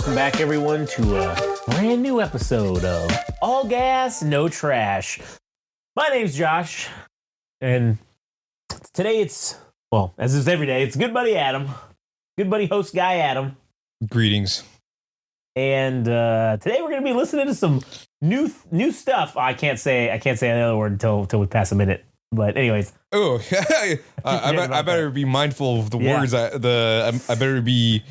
welcome back everyone to a brand new episode of All Gas, No Trash. My name's Josh, and today it's, well, as is every day, it's good buddy Adam, good buddy host guy Adam. Greetings. And today we're going to be listening to some new stuff. I can't say another word until we pass a minute. But anyways. Oh, I better be mindful of the words. I better be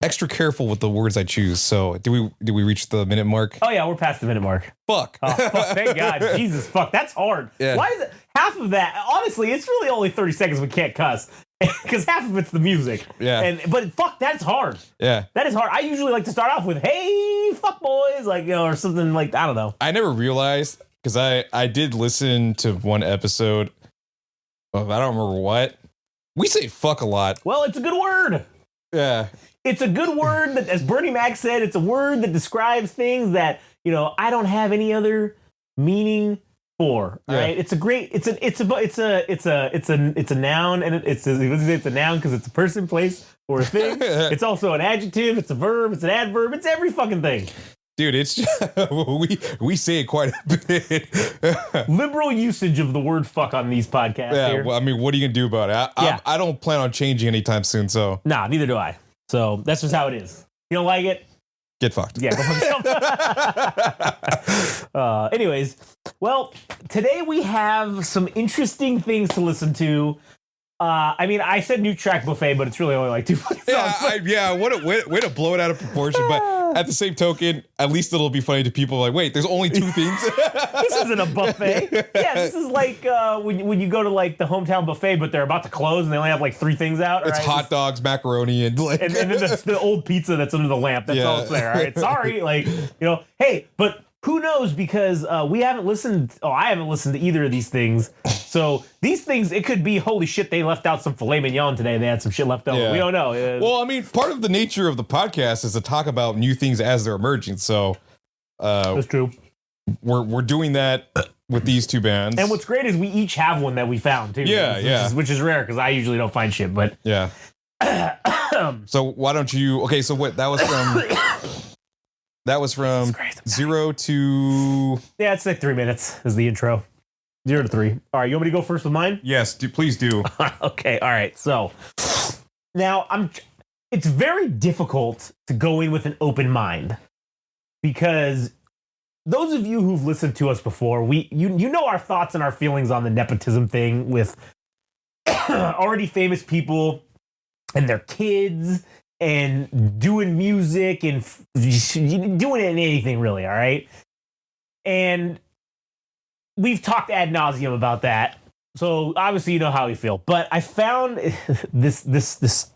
extra careful with the words I choose. So, did we reach the minute mark? Oh yeah, we're past the minute mark. Fuck. Oh, fuck, thank God. Jesus, fuck. That's hard. Yeah. Why is it half of that? Honestly, it's really only 30 seconds we can't cuss. Because half of it's the music. Yeah. But fuck, that's hard. Yeah. That is hard. I usually like to start off with, hey, fuck boys, like, you know, or something like, I don't know. I never realized, because I did listen to one episode of, I don't remember what. We say fuck a lot. Well, it's a good word. Yeah. It's a good word that, as Bernie Mac said, it's a word that describes things that, you know, I don't have any other meaning for. All right. It's a noun, and it's a noun because it's a person, place, or a thing. It's also an adjective, it's a verb, it's an adverb, it's every fucking thing. Dude, it's just, we say it quite a bit. Liberal usage of the word fuck on these podcasts. Yeah, here. well, I mean, what are you gonna do about it? I don't plan on changing anytime soon. So nah, neither do I. So that's just how it is. You don't like it? Get fucked. Yeah, go fuck yourself. Anyways, well, today we have some interesting things to listen to. I mean, I said new track buffet, but it's really only like 2 songs. What a way to blow it out of proportion. But at the same token, at least it'll be funny to people like, wait, there's only 2 things. This isn't a buffet. Yeah, this is like when you go to like the hometown buffet, but they're about to close and they only have like 3 things out. It's right? Hot dogs, macaroni, and like, and then the old pizza that's under the lamp. That's all that's there. All right, sorry, like, you know, hey, but who knows? Because I haven't listened to either of these things. So these things, it could be, holy shit, they left out some filet mignon today. They had some shit left over. Yeah. We don't know. Well, I mean, part of the nature of the podcast is to talk about new things as they're emerging. So that's true. We're doing that with these 2 bands. And what's great is we each have one that we found too. Which is rare because I usually don't find shit. But yeah. So why don't you? Okay, so what that was from? That was from 0 to... Yeah, it's like 3 minutes is the intro. 0 to 3. All right, you want me to go first with mine? Yes, please do. Okay, all right. So now it's very difficult to go in with an open mind because those of you who've listened to us before, you know our thoughts and our feelings on the nepotism thing with already famous people and their kids and doing music and doing anything really, all right? And we've talked ad nauseum about that. So obviously you know how we feel. But I found this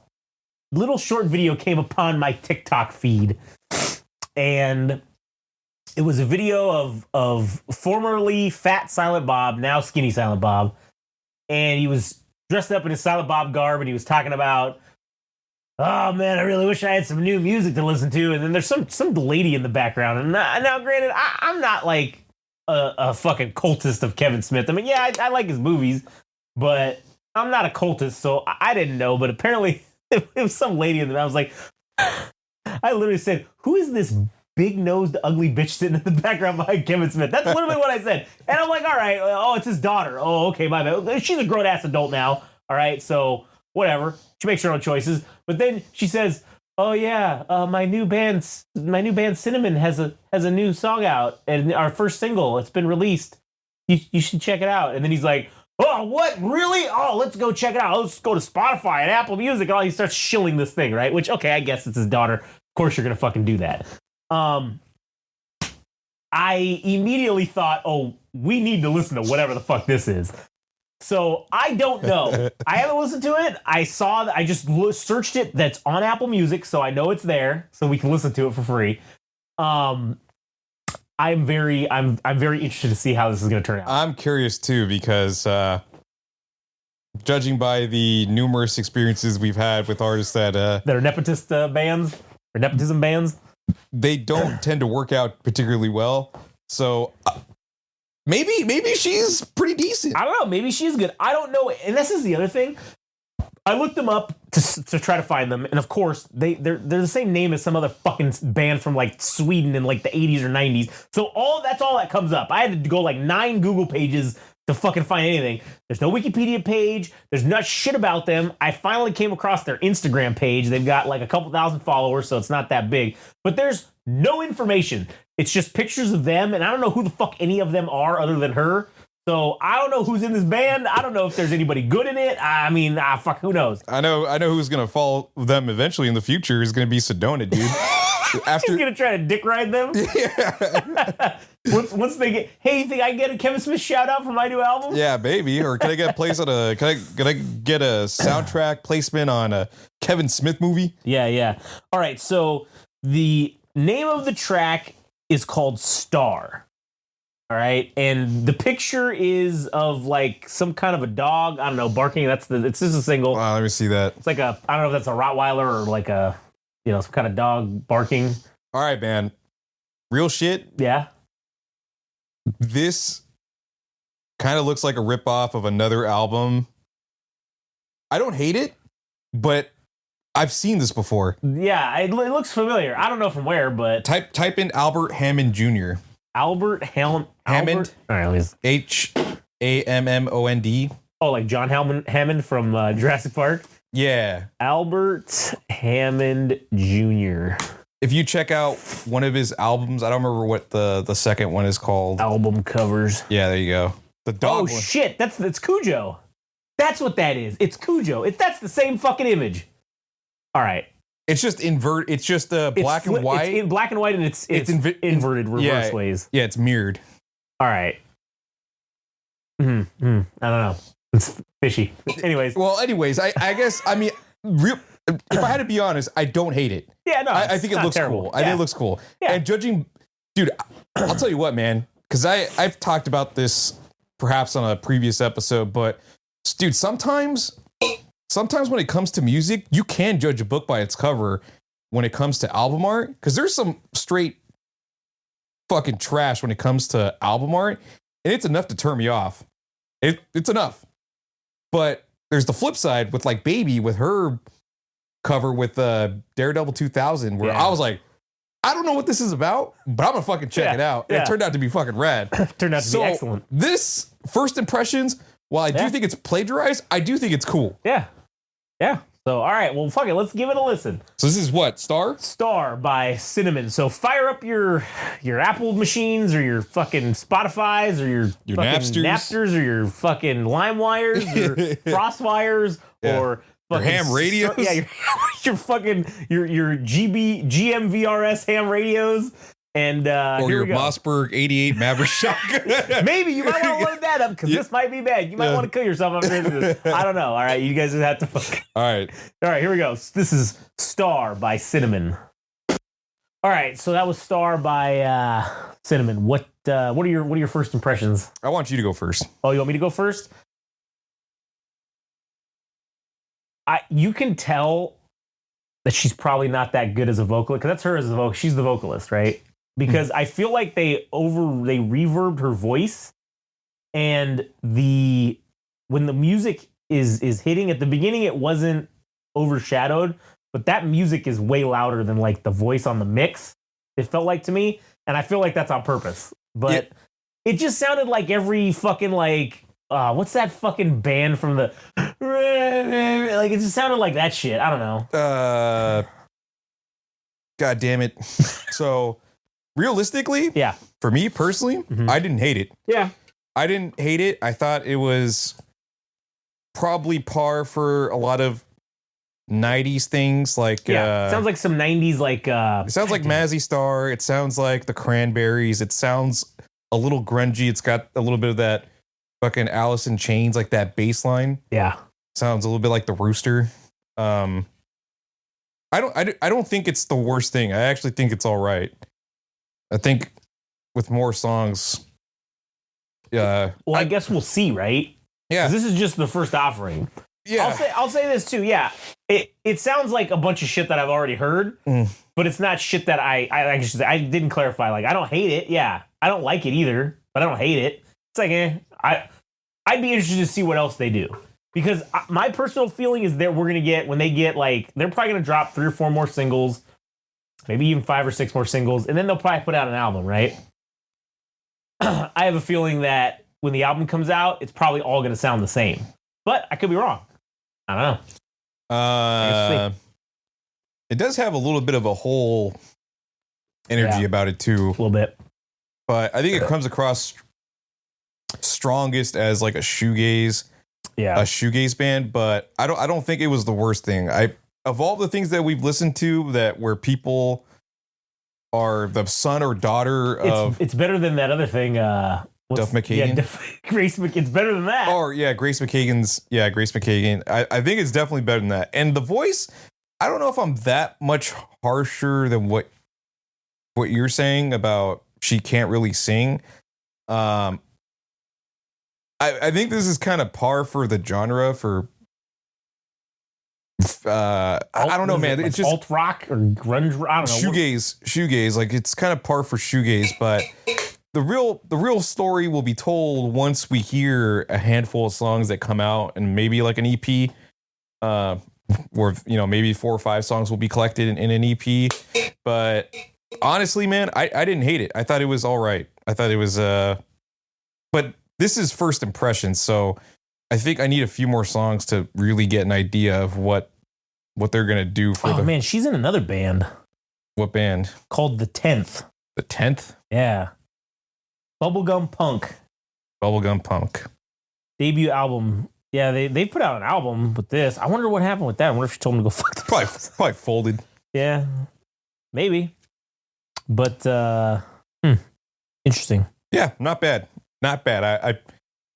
little short video came upon my TikTok feed. And it was a video of formerly fat Silent Bob, now skinny Silent Bob. And he was dressed up in his Silent Bob garb and he was talking about, oh man, I really wish I had some new music to listen to. And then there's some lady in the background. And now granted, I'm not like a fucking cultist of Kevin Smith. I mean, yeah, I like his movies, but I'm not a cultist, so I didn't know. But apparently, it was some lady in there. I was like, I literally said, who is this big-nosed, ugly bitch sitting in the background behind Kevin Smith? That's literally what I said. And I'm like, all right, oh, it's his daughter. Oh, okay, my bad. She's a grown-ass adult now, all right? So, whatever. She makes her own choices. But then she says, oh yeah, my new band Cinnamon has a new song out, and our first single, it's been released. You should check it out. And then he's like, oh, what? Really? Oh, let's go check it out. Let's go to Spotify and Apple Music. And he starts shilling this thing, right? Which, okay, I guess it's his daughter. Of course you're gonna fucking do that. I immediately thought, oh, we need to listen to whatever the fuck this is. So I don't know. I haven't listened to it. I just searched it. That's on Apple Music, so I know it's there, so we can listen to it for free. I'm very interested to see how this is going to turn out. I'm curious too because judging by the numerous experiences we've had with artists that are nepotism bands, they don't tend to work out particularly well. So. Maybe she's pretty decent. I don't know. Maybe she's good. I don't know. And this is the other thing. I looked them up to try to find them, and of course they're the same name as some other fucking band from like Sweden in like the 80s or 90s. So that's all that comes up. I had to go like 9 Google pages to fucking find anything. There's no Wikipedia page. There's not shit about them. I finally came across their Instagram page. They've got like a couple thousand followers, so it's not that big. But there's no information. It's just pictures of them, and I don't know who the fuck any of them are other than her. So I don't know who's in this band. I don't know if there's anybody good in it. I mean, fuck, who knows? I know who's gonna follow them eventually in the future is gonna be Sedona, dude. He's gonna try to dick ride them. Yeah. once they get, hey, you think I can get a Kevin Smith shout out for my new album? Yeah, baby. Or can I get can I get a soundtrack placement on a Kevin Smith movie? Yeah. All right. So the name of the track is called Star. All right, and the picture is of like some kind of a dog. I don't know, barking. It's just a single. Wow, let me see that. It's like I don't know if that's a Rottweiler or like a, some kind of dog barking. All right, man. Real shit. Yeah. This kind of looks like a ripoff of another album. I don't hate it, but I've seen this before. Yeah, it looks familiar. I don't know from where, but type in Albert Hammond Jr. Albert Hammond. All right, Hammond. Oh, like John Hammond from Jurassic Park? Yeah. Albert Hammond Jr. If you check out one of his albums, I don't remember what the second one is called. Album covers. Yeah, there you go. The dog one. Shit, it's Cujo. That's what that is. It's Cujo. That's the same fucking image. All right. It's just It's just black and white. It's in black and white, and it's inverted reverse ways. Yeah, it's mirrored. All right. I don't know. It's fishy. Anyways, I guess if I had to be honest, I don't hate it. Yeah, no, I think it looks terrible. cool. I think it looks cool. Yeah. And judging, dude, I'll tell you what, man, because I've talked about this perhaps on a previous episode, but dude, sometimes when it comes to music, you can judge a book by its cover when it comes to album art, because there's some straight fucking trash when it comes to album art, and it's enough to turn me off. It's enough. But there's the flip side with like Baby, with her cover with Daredevil 2000, where I was like, I don't know what this is about, but I'm gonna fucking check it out. And it turned out to be fucking rad. Turned out to be excellent. This first impressions, while I do think it's plagiarized, I do think it's cool. Yeah. So, all right, well, fuck it. Let's give it a listen. So this is what? Star? Star by Cinnamon. So fire up your Apple machines or your fucking Spotifys or your fucking Napsters or your fucking LimeWires or FrostWires or fucking ham radios. Your fucking your GMVRS ham radios. And or here your we go. Mossberg 88 Maverick shotgun. Maybe you might want to load that up because this might be bad. You might want to kill yourself after this. I don't know. All right, you guys just have to fuck. All right, here we go. This is Star by Cinnamon. All right, so that was Star by Cinnamon. What are your first impressions? I want you to go first. Oh, you want me to go first? You can tell that she's probably not that good as a vocalist, because that's her as a vocalist. She's the vocalist, right? Because I feel like they reverbed her voice, and when the music is hitting at the beginning, it wasn't overshadowed, but that music is way louder than like the voice on the mix. It felt like to me, and I feel like that's on purpose. But it just sounded like every fucking like what's that fucking band from the like? It just sounded like that shit. I don't know. God damn it. So. Realistically, for me personally, I didn't hate it. Yeah. I didn't hate it. I thought it was probably par for a lot of 90s things. Like, it sounds like some 90s, like, it sounds like Mazzy Star. It sounds like the Cranberries. It sounds a little grungy. It's got a little bit of that fucking Alice in Chains, like that bass line. Yeah. Sounds a little bit like the Rooster. I don't think it's the worst thing. I actually think it's all right. I think with more songs, well, I guess we'll see, right? Yeah. This is just the first offering. Yeah. I'll say this too. Yeah. It sounds like a bunch of shit that I've already heard, but it's not shit that I didn't clarify. Like, I don't hate it. Yeah. I don't like it either, but I don't hate it. It's like, I'd be interested to see what else they do. Because my personal feeling is that we're gonna get when they get like they're probably gonna drop 3 or 4 more singles, maybe even 5 or 6 more singles, and then they'll probably put out an album, right? I have a feeling that when the album comes out, it's probably all gonna sound the same, but I could be wrong. I don't know. It does have a little bit of a whole energy about it too, A little bit, but I think it comes across strongest as like a shoegaze band. But I don't think it was the worst thing. Of all the things that we've listened to that where people are the son or daughter of, it's better than that other thing. Duff McKagan. Grace McKagan. It's better than that. Oh yeah, Grace McKagan. I think it's definitely better than that. And the voice, I don't know if I'm that much harsher than what you're saying about she can't really sing. I think this is kind of par for the genre for. I don't know, man. It's just alt rock or grunge. I don't know. Shoegaze. Like it's kind of par for shoegaze, but the real story will be told once we hear a handful of songs that come out, and maybe like an EP, where maybe 4 or 5 songs will be collected in an EP. But honestly, man, I didn't hate it. I thought it was all right. I thought it was but this is first impressions, so I think I need a few more songs to really get an idea of what they're gonna do for man, she's in another band. What band? Called The 10th. The 10th? Yeah. Bubblegum Punk. Debut album. Yeah, they put out an album with this. I wonder what happened with that. I wonder if she told them to go fuck themselves. Probably folded. Yeah. Maybe. But interesting. Yeah, not bad. Not bad.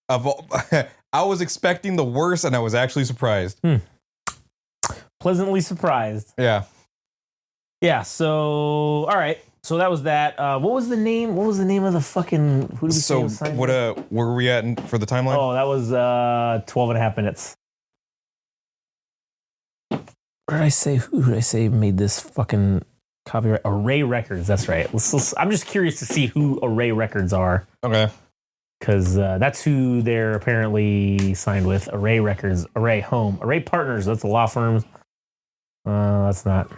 I was expecting the worst, and I was actually surprised. Pleasantly surprised. Yeah. Yeah. So, all right. So that was that. What was the name? What was the name of the fucking? Who did we say was signed? Where were we at for the timeline? Oh, that was 12 and a half minutes. Where did I say? Who did I say made this fucking copyright? Array Records. That's right. I'm just curious to see who Array Records are. Okay. Because that's who they're apparently signed with. Array Records, Array Home, Array Partners. That's a law firm. That's not.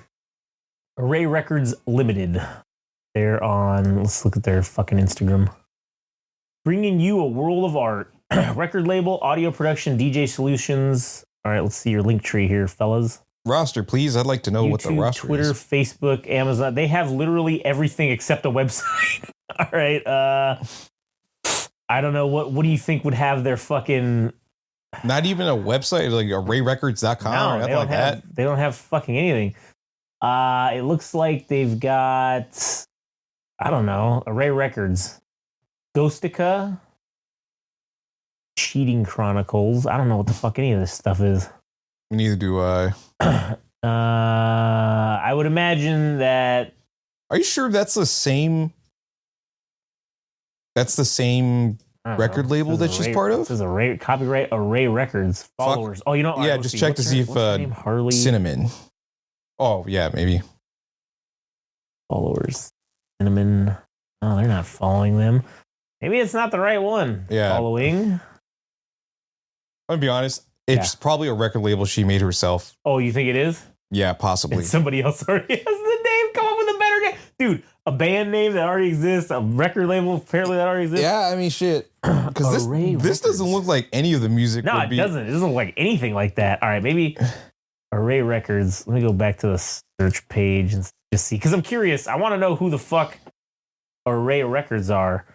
Array Records Limited. They're on, let's look at their fucking Instagram. Bringing you a world of art. Record label, audio production, DJ solutions. All right, let's see your link tree here, fellas. Roster, please. I'd like to know YouTube, what the roster Twitter, is. Facebook, Amazon. They have literally everything except a website. All right. I don't know. What do you think would have their fucking... Not even a website, like arrayrecords.com or nothing like that? They don't have fucking anything. It looks like they've got... I don't know. Array Records. Ghostica. Cheating Chronicles. I don't know what the fuck any of this stuff is. Neither do I. I would imagine that... Are you sure that's the same... That's the same record label that she's part of? This is Array, copyright Array Records. Followers. Oh, you know... Yeah, just check to see if... Harley... Cinnamon. Oh, yeah, maybe. Followers. Cinnamon. Oh, they're not following them. Maybe it's not the right one. Yeah. Following. I'm going to be honest. It's probably a record label she made herself. Oh, you think it is? Yeah, possibly. And somebody else already has the name. Come up with a better name. Dude, a band name that already exists. A record label apparently that already exists. Yeah, I mean, shit. Because this doesn't look like any of the music. No, it doesn't. It doesn't look like anything like that. All right, maybe Array Records. Let me go back to the search page and just see. Because I'm curious. I want to know who the fuck Array Records are.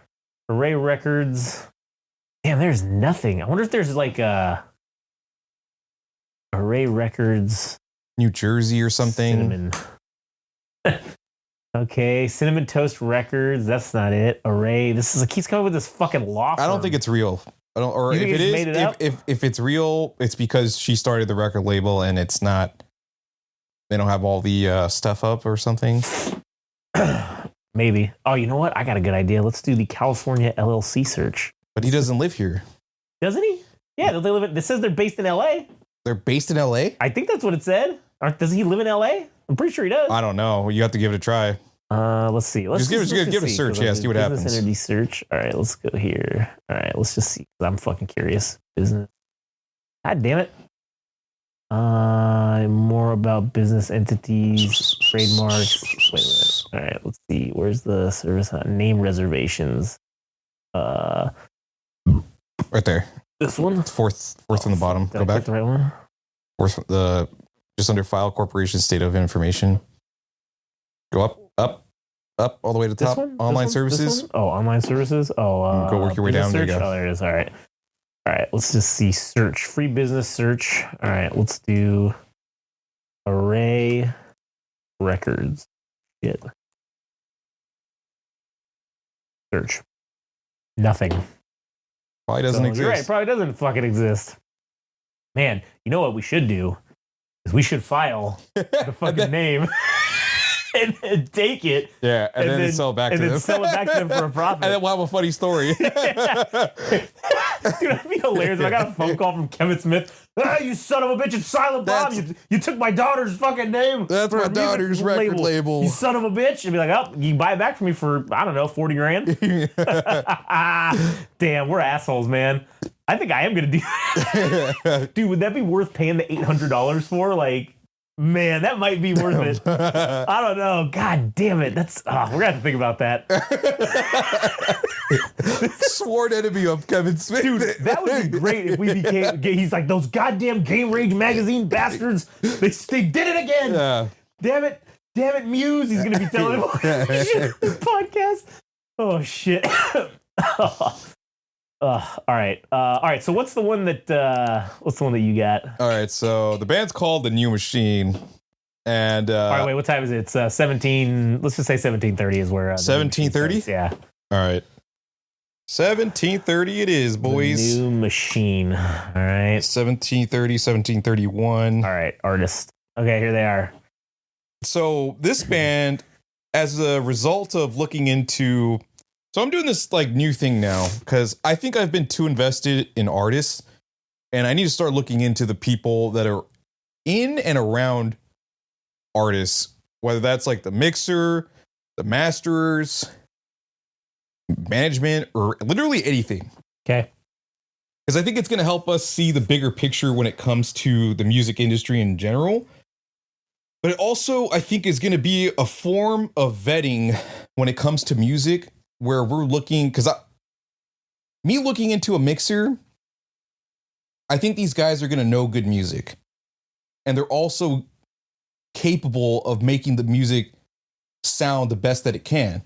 Array Records. Damn, there's nothing. I wonder if there's like a Array Records. New Jersey or something. Cinnamon. Okay, Cinnamon Toast Records. That's not it. Array. Keeps coming with this fucking law firm. I don't think it's real. I don't. Or if it is, if it's real, it's because she started the record label and it's not. They don't have all the stuff up or something. Maybe. Oh, you know what? I got a good idea. Let's do the California LLC search. But he doesn't live here. Doesn't he? Yeah, they live. It says they're based in LA. They're based in LA? I think that's what it said. Does he live in LA? I'm pretty sure he does. I don't know. You have to give it a try. Let's see. Let's give it a search. Yeah, see what happens. Business entity search. All right, let's go here. All right, let's just see. I'm fucking curious. Business God damn it. More about business entities, trademarks. Wait a minute. All right, let's see. Where's the service? Name reservations. Right there. This one? Fourth from the bottom. Did Go I back. click the right one? Fourth, just under file corporation state of information. Go up, all the way to the top. Online services. Oh, online services. Oh, go work your way down. Search? There you go. Oh, there it is. All right. Let's just see search. Free business search. All right. Let's do array records. Shit. Search. Nothing. Probably doesn't exist. You're right. Probably doesn't fucking exist. Man, you know what we should do? Is we should file the fucking name. And take it. Yeah, and then sell it back to them. And then sell it back to them for a profit. And then we'll have a funny story. Dude, that'd be hilarious. I got a phone call from Kevin Smith. Ah, you son of a bitch, it's Silent Bob. You took my daughter's fucking name. That's my daughter's record label. You son of a bitch. And be like, oh, you can buy it back from me for, I don't know, 40 grand. Damn, we're assholes, man. I think I am going to do that. Dude, would that be worth paying the $800 for? Like, man, that might be worth it. I don't know. God damn it. That's we're gonna have to think about that. Sworn enemy of Kevin Smith. Dude, that would be great if we became. He's like, those goddamn Game Rage magazine bastards. They did it again. Yeah. Damn it, Muse. He's gonna be telling him the podcast. Oh shit. All right. So what's the one that you got? All right. So the band's called The New Machine, and all right. Wait, what time is it? It's 17. Let's just say 17:30 is where 17:30. Yeah. All right. 17:30 it is, boys. The New Machine. All right. 17:30, 17:31. All right. Artist. Okay, here they are. So this band, as a result of looking into. So I'm doing this like new thing now because I think I've been too invested in artists, and I need to start looking into the people that are in and around artists, whether that's like the mixer, the masters, management, or literally anything. Okay. Because I think it's going to help us see the bigger picture when it comes to the music industry in general. But it also, I think, is going to be a form of vetting when it comes to music. Where we're looking, because me looking into a mixer, I think these guys are going to know good music. And they're also capable of making the music sound the best that it can.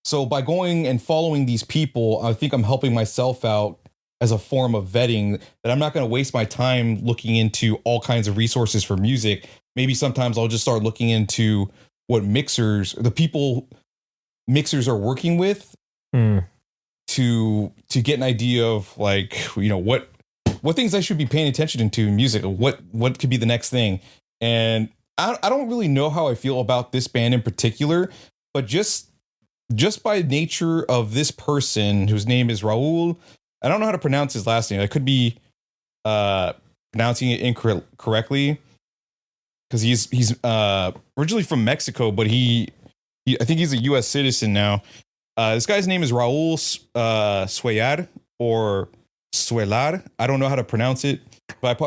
So by going and following these people, I think I'm helping myself out as a form of vetting that I'm not going to waste my time looking into all kinds of resources for music. Maybe sometimes I'll just start looking into what the people mixers are working with to get an idea of like, you know, what things I should be paying attention to in music, what could be the next thing. And I don't really know how I feel about this band in particular, but just by nature of this person whose name is Raul, I don't know how to pronounce his last name. I could be pronouncing it incorrectly because he's originally from Mexico, but I think he's a U.S. citizen now. This guy's name is Raul Suellar or Suelar. I don't know how to pronounce it. But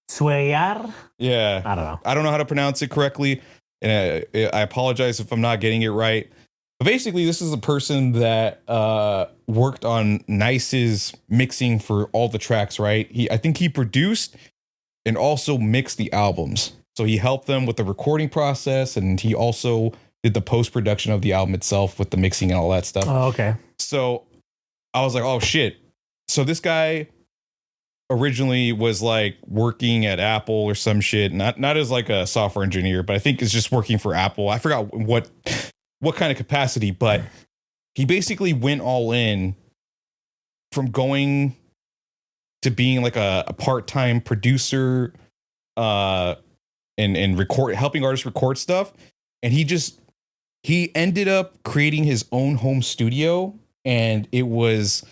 Suellar? Yeah. I don't know. I don't know how to pronounce it correctly. And I apologize if I'm not getting it right. But basically, this is a person that worked on Nice's mixing for all the tracks, right? I think he produced and also mixed the albums. So he helped them with the recording process, and he also did the post-production of the album itself with the mixing and all that stuff. Oh, okay. So I was like, oh shit. So this guy originally was like working at Apple or some shit, not as like a software engineer, but I think is just working for Apple. I forgot what kind of capacity, but he basically went all in from going to being like a part-time producer and helping artists record stuff. And he ended up creating his own home studio, and it was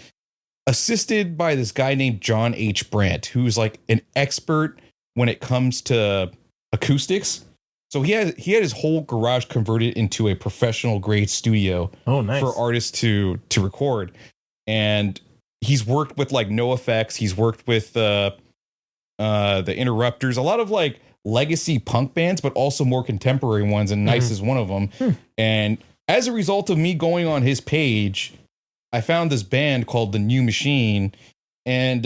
assisted by this guy named John H. Brandt, who's like an expert when it comes to acoustics. So he had his whole garage converted into a professional grade studio. Oh, nice. For artists to record. And he's worked with like NoFX. He's worked with the Interrupters, a lot of like legacy punk bands, but also more contemporary ones, and Nice is one of them. And as a result of me going on his page, I found this band called The New Machine. And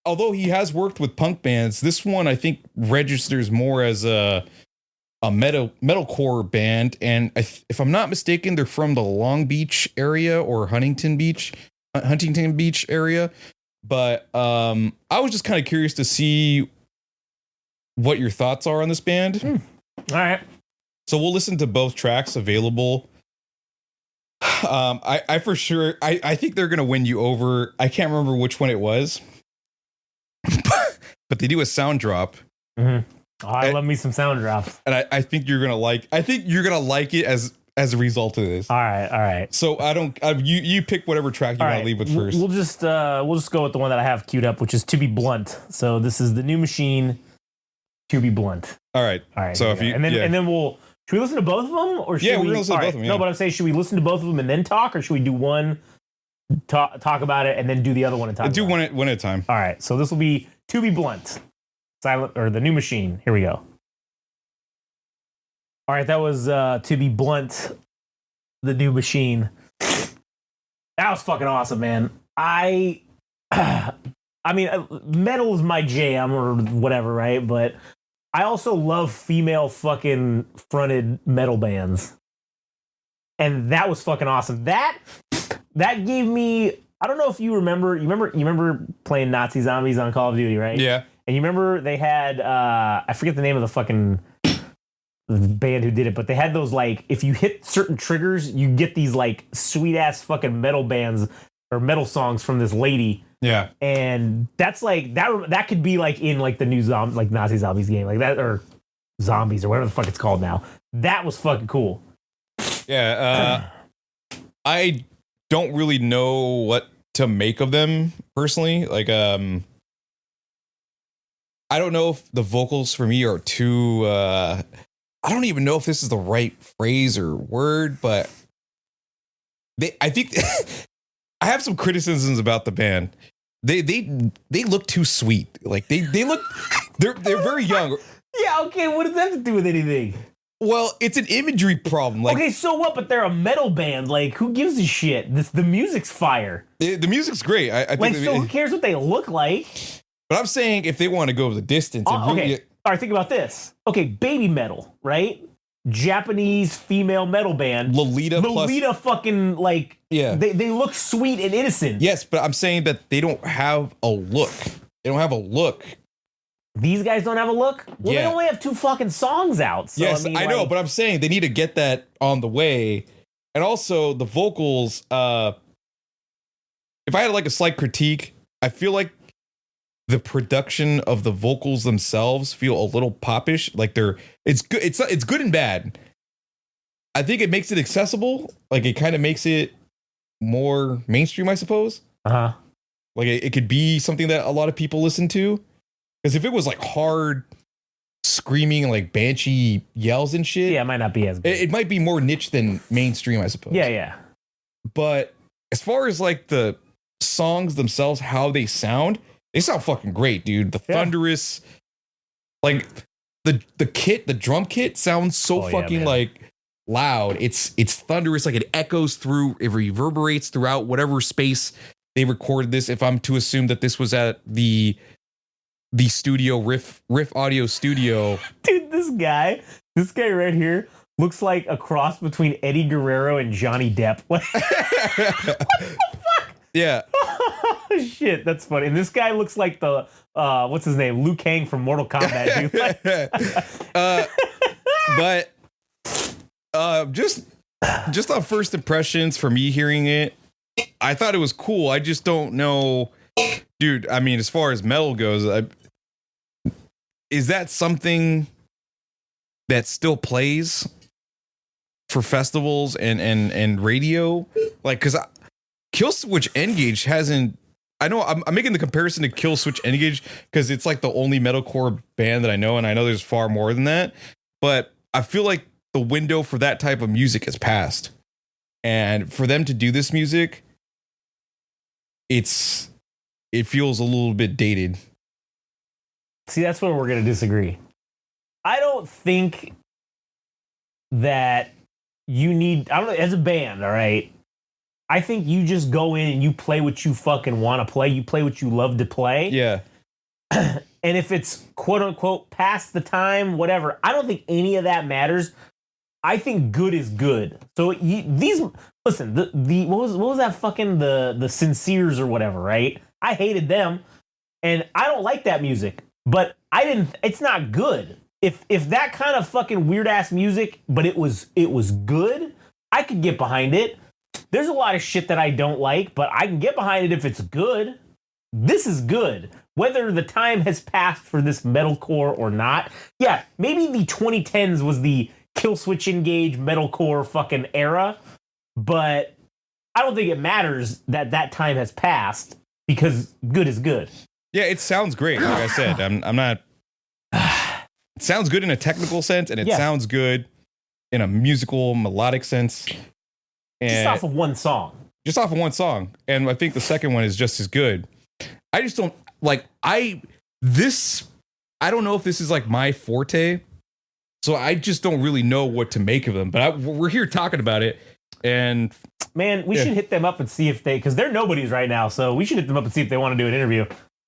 although he has worked with punk bands, this one I think registers more as a metalcore band. And if I'm not mistaken, they're from the Long Beach area or Huntington Beach area. But I was just kind of curious to see what your thoughts are on this band. All right. So we'll listen to both tracks available. I for sure, I think they're going to win you over. I can't remember which one it was, but they do a sound drop. Oh, I love me some sound drops. And I think you're going to like it as a result of this. All right. So you pick whatever track you want to leave with first. We'll just go with the one that I have queued up, which is To Be Blunt. So this is The New Machine, To Be Blunt. All right. So if you, and then should we listen to both of them, or should we're gonna listen to both of them. Yeah. No, but I'm saying, should we listen to both of them and then talk, or should we do one, talk about it, and then do the other one and talk? Do one at a time. All right. So this will be To Be Blunt, The New Machine. Here we go. All right, that was To Be Blunt, The New Machine. That was fucking awesome, man. I mean, metal is my jam or whatever, right? But I also love female fucking fronted metal bands. And that was fucking awesome. That gave me, I don't know if you remember playing Nazi Zombies on Call of Duty, right? Yeah. And you remember they had, I forget the name of the fucking band who did it, but they had those, like, if you hit certain triggers, you get these like sweet ass fucking metal bands or metal songs from this lady. Yeah. And that's like that could be like in like the new Nazi Zombies game, like that, or Zombies or whatever the fuck it's called now. That was fucking cool. Yeah. I don't really know what to make of them personally. Like, I don't know if the vocals for me are too, I don't even know if this is the right phrase or word, but I think I have some criticisms about the band. They look too sweet. Like they're very young. Yeah, okay, what does that have to do with anything? Well, it's an imagery problem. Like, okay, so what? But they're a metal band. Like, who gives a shit? The music's fire. The music's great. I like, think so who cares what they look like? But I'm saying if they want to go the distance, okay. All right, think about this. Okay, baby metal, right? Japanese female metal band. Lolita fucking, like, yeah. They look sweet and innocent. Yes, but I'm saying that they don't have a look. They don't have a look. These guys don't have a look? Well, they only have 2 fucking songs out. So, yes, I know, but I'm saying they need to get that on the way. And also, the vocals, if I had like a slight critique, I feel like the production of the vocals themselves feel a little popish. Like it's good. It's good and bad. I think it makes it accessible. Like it kind of makes it more mainstream, I suppose. Like it could be something that a lot of people listen to. Because if it was like hard screaming and like banshee yells and shit, yeah, it might not be as good. It might be more niche than mainstream, I suppose. Yeah. But as far as like the songs themselves, how they sound fucking great, dude. The thunderous, like the drum kit sounds so fucking like loud. It's thunderous, like it echoes through, it reverberates throughout whatever space they recorded this. If I'm to assume that this was at the studio, Riff Audio Studio. Dude, this guy right here looks like a cross between Eddie Guerrero and Johnny Depp. What the fuck? Yeah. Shit, that's funny. And this guy looks like the what's his name? Liu Kang from Mortal Kombat. But just on first impressions for me hearing it, I thought it was cool. I just don't know, dude. I mean, as far as metal goes, is that something that still plays for festivals and radio? Like, because Killswitch Engage hasn't. I know I'm making the comparison to Killswitch Engage because it's like the only metalcore band that I know, and I know there's far more than that. But I feel like the window for that type of music has passed, and for them to do this music, it feels a little bit dated. See, that's where we're going to disagree. I don't think that you need, I don't know, as a band, all right? I think you just go in and you play what you fucking want to play. You play what you love to play. Yeah. And if it's quote unquote past the time, whatever, I don't think any of that matters. I think good is good. So listen, the what was that fucking the Sinceres or whatever, right? I hated them, and I don't like that music. But it's not good. If that kind of fucking weird ass music, but it was good, I could get behind it. There's a lot of shit that I don't like, but I can get behind it if it's good. This is good. Whether the time has passed for this metalcore or not. Yeah, maybe the 2010s was the kill switch engage metalcore fucking era, but I don't think it matters that time has passed because good is good. Yeah, it sounds great. Like I said, I'm not. It sounds good in a technical sense, and it sounds good in a musical, melodic sense. And just off of one song. And I think the second one is just as good. I just don't like. I don't know if this is like my forte, so I just don't really know what to make of them. But we're here talking about it, and man, we should hit them up and see if because they're nobodies right now. So we should hit them up and see if they want to do an interview.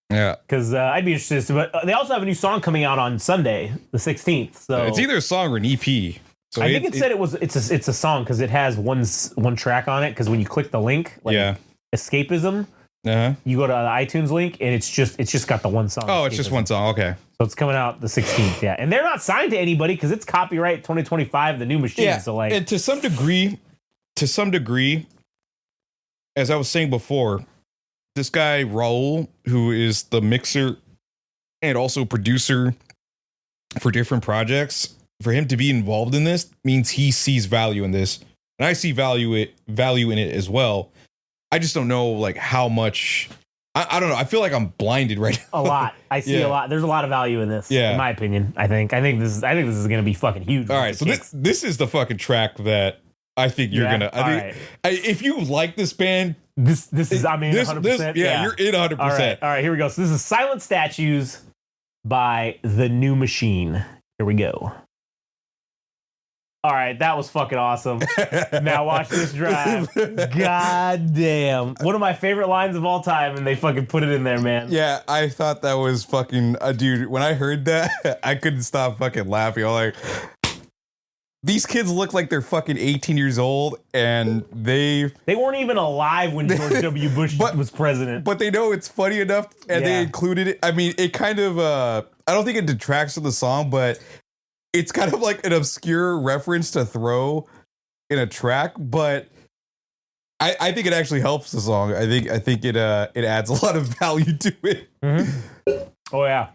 Yeah, because I'd be interested. But they also have a new song coming out on Sunday, the 16th. So it's either a song or an EP. So I think it said it's a song because it has one track on it. Because when you click the link, Escapism, you go to the iTunes link and it's just got the one song. Oh, it's just one song. Okay, so it's coming out the 16th. Yeah, and they're not signed to anybody because it's copyright 2025, the new machine. Yeah, so like, and to some degree, as I was saying before, this guy Raul, who is the mixer and also producer for different projects, for him to be involved in this means he sees value in this, and I see value in it as well. I just don't know like how much. I don't know. I feel like I'm blinded right now. A lot. I see a lot. There's a lot of value in this. Yeah. In my opinion, I think this is going to be fucking huge. All right, so this is the fucking track that I think you're gonna. If you like this band. This is, I mean, 100%. Yeah, you're in 100%. All right, here we go. So this is Silent Statues by The New Machine. Here we go. All right, that was fucking awesome. Now watch this drive. God damn. One of my favorite lines of all time, and they fucking put it in there, man. Yeah, I thought that was fucking, dude, when I heard that, I couldn't stop fucking laughing. I'm like, these kids look like they're fucking 18 years old, and they weren't even alive when George W. Bush was president. But they know it's funny enough, and they included it. I mean, it kind of, I don't think it detracts from the song, but it's kind of like an obscure reference to throw in a track. But I think it actually helps the song. I think it adds a lot of value to it. Mm-hmm. Oh yeah,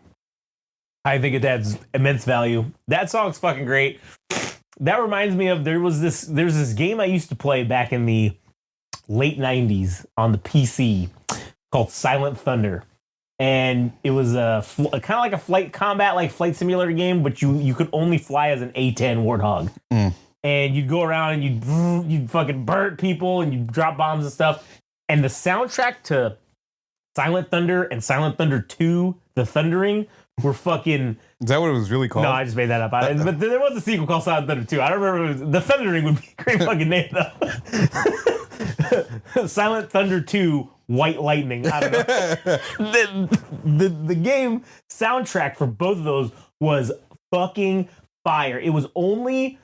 I think it adds immense value. That song's fucking great. That reminds me of there's this game I used to play back in the late 90s on the PC called Silent Thunder. And it was kind of like a flight simulator game, but you could only fly as an A-10 Warthog. Mm. And you'd go around and you'd fucking burn people and you'd drop bombs and stuff. And the soundtrack to Silent Thunder and Silent Thunder 2, The Thundering, were fucking... Is that what it was really called? No, I just made that up. But there was a sequel called Silent Thunder 2. I don't remember. The Thundering would be a great fucking name, though. Silent Thunder 2, White Lightning. I don't know. The game soundtrack for both of those was fucking fire. It was only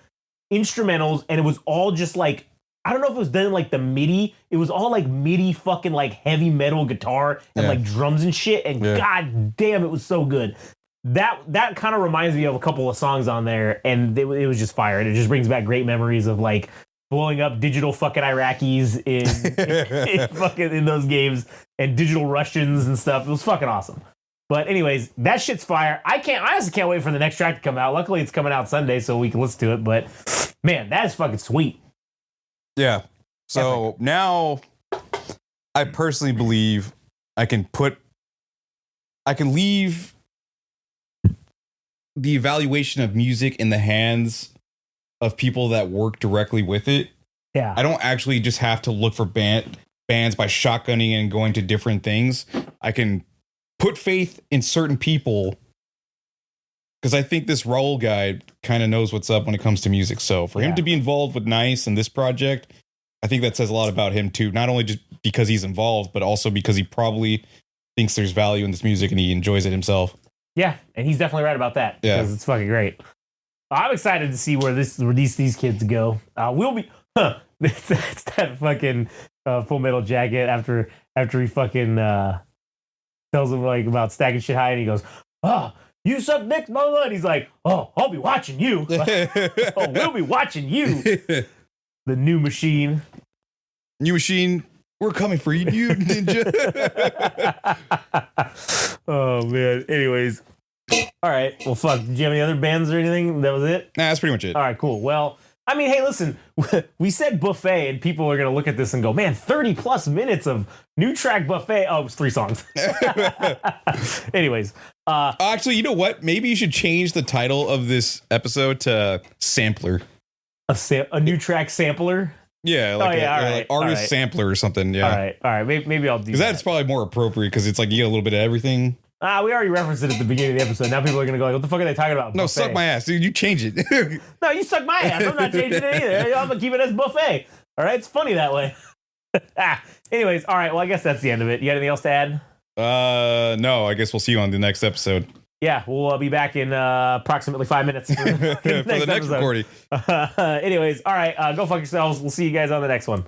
instrumentals, and it was all just like... I don't know if it was done in like the MIDI. It was all like MIDI fucking like heavy metal guitar and like drums and shit. And god damn, it was so good. That kind of reminds me of a couple of songs on there, and it was just fire. And it just brings back great memories of like blowing up digital fucking Iraqis in those games and digital Russians and stuff. It was fucking awesome. But anyways, that shit's fire. I honestly can't wait for the next track to come out. Luckily, it's coming out Sunday, so we can listen to it. But man, that is fucking sweet. Yeah. So now I personally believe I can leave the evaluation of music in the hands of people that work directly with it. Yeah. I don't actually just have to look for bands by shotgunning and going to different things. I can put faith in certain people because I think this Raul guy kind of knows what's up when it comes to music. So for him to be involved with Nice and this project, I think that says a lot about him too. Not only just because he's involved, but also because he probably thinks there's value in this music and he enjoys it himself. Yeah, and he's definitely right about that. Yeah, because it's fucking great. I'm excited to see where these kids go. We'll be. It's that fucking Full Metal Jacket after he fucking tells him like about stacking shit high, and he goes, "Oh, you suck dick, mother," and he's like, "Oh, I'll be watching you." Oh, we'll be watching you. The New Machine. New Machine, we're coming for you, ninja. Oh man. Anyways, all right. Well, fuck. Did you have any other bands or anything? That was it. Nah, that's pretty much it. All right. Cool. Well. I mean, hey, listen, we said buffet, and people are going to look at this and go, man, 30 plus minutes of new track buffet. Oh, it was 3 songs. Anyways. Actually, you know what? Maybe you should change the title of this episode to Sampler. A new track sampler? Yeah, like artist sampler or something. Yeah. All right. Maybe I'll do that. Because that's probably more appropriate because it's like you get a little bit of everything. We already referenced it at the beginning of the episode. Now people are going to go like, what the fuck are they talking about? No, buffet. Suck my ass, dude. You change it. No, you suck my ass. I'm not changing it either. I'm going to keep it as buffet. All right? It's funny that way. Anyways, all right. Well, I guess that's the end of it. You got anything else to add? No. I guess we'll see you on the next episode. Yeah, we'll be back in approximately 5 minutes for the next recording. Anyways, all right. Go fuck yourselves. We'll see you guys on the next one.